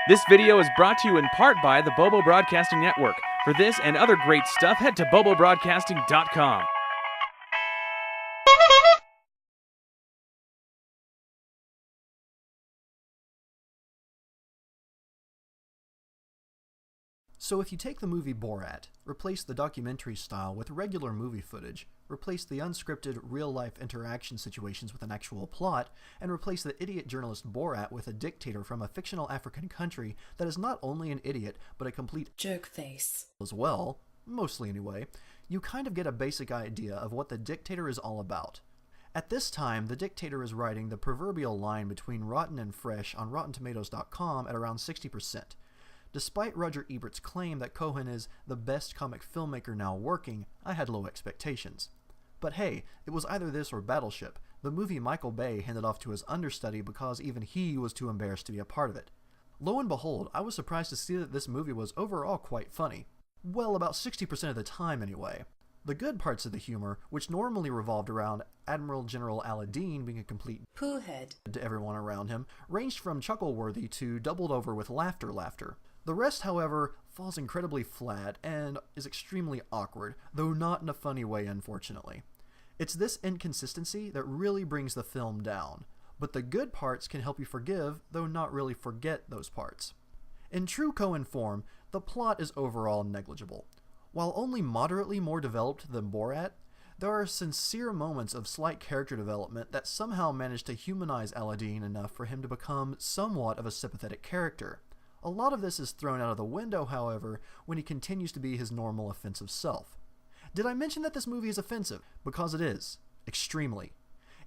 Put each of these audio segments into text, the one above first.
This video is brought to you in part by the BoBo Broadcasting Network. For this and other great stuff, head to BoBoBroadcasting.com. So if you take the movie Borat, replace the documentary style with regular movie footage, replace the unscripted real-life interaction situations with an actual plot, and replace the idiot journalist Borat with a dictator from a fictional African country that is not only an idiot, but a complete jerk face as well, mostly anyway, you kind of get a basic idea of what the dictator is all about. At this time, the dictator is riding the proverbial line between rotten and fresh on RottenTomatoes.com at around 60%. Despite Roger Ebert's claim that Cohen is the best comic filmmaker now working, I had low expectations. But hey, it was either this or Battleship, the movie Michael Bay handed off to his understudy because even he was too embarrassed to be a part of it. Lo and behold, I was surprised to see that this movie was overall quite funny. Well, about 60% of the time anyway. The good parts of the humor, which normally revolved around Admiral General Aladdin being a complete poohead to everyone around him, ranged from chuckle-worthy to doubled over with laughter. The rest, however, falls incredibly flat and is extremely awkward, though not in a funny way, unfortunately. It's this inconsistency that really brings the film down, but the good parts can help you forgive, though not really forget those parts. In true Cohen form, the plot is overall negligible. While only moderately more developed than Borat, there are sincere moments of slight character development that somehow manage to humanize Aladdin enough for him to become somewhat of a sympathetic character. A lot of this is thrown out of the window, however, when he continues to be his normal offensive self. Did I mention that this movie is offensive? Because it is. Extremely.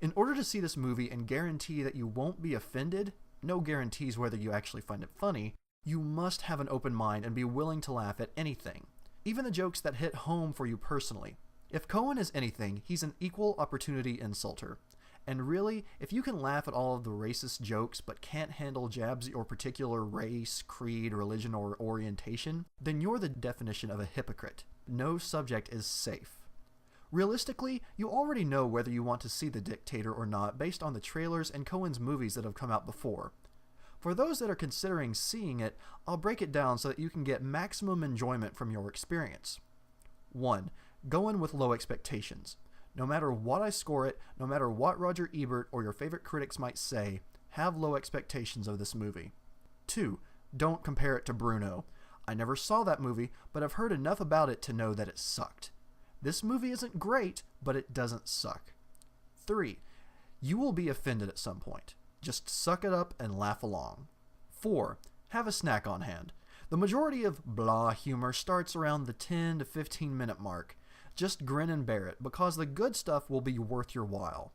In order to see this movie and guarantee that you won't be offended, no guarantees whether you actually find it funny, you must have an open mind and be willing to laugh at anything. Even the jokes that hit home for you personally. If Cohen is anything, he's an equal opportunity insulter. And really, if you can laugh at all of the racist jokes but can't handle jabs at your particular race, creed, religion, or orientation, then you're the definition of a hypocrite. No subject is safe. Realistically, you already know whether you want to see The Dictator or not based on the trailers and Cohen's movies that have come out before. For those that are considering seeing it, I'll break it down so that you can get maximum enjoyment from your experience. 1. Go in with low expectations. No matter what I score it, no matter what Roger Ebert or your favorite critics might say, have low expectations of this movie. 2. Don't compare it to Bruno. I never saw that movie, but I've heard enough about it to know that it sucked. This movie isn't great, but it doesn't suck. 3. You will be offended at some point. Just suck it up and laugh along. 4. Have a snack on hand. The majority of blah humor starts around the 10 to 15 minute mark. Just grin and bear it, because the good stuff will be worth your while.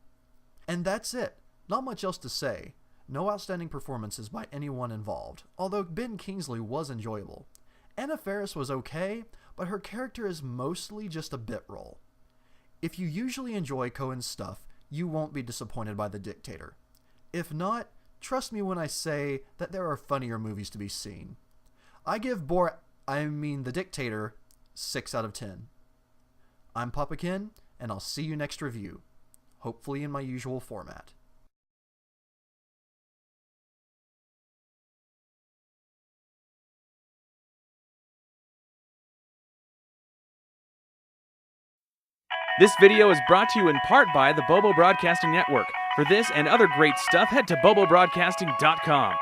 And that's it. Not much else to say. No outstanding performances by anyone involved, although Ben Kingsley was enjoyable. Anna Faris was okay, but her character is mostly just a bit role. If you usually enjoy Cohen's stuff, you won't be disappointed by The Dictator. If not, trust me when I say that there are funnier movies to be seen. I give The Dictator 6 out of 10. I'm Papa Ken, and I'll see you next review, hopefully in my usual format. This video is brought to you in part by the BoBo Broadcasting Network. For this and other great stuff, head to BoBoBroadcasting.com.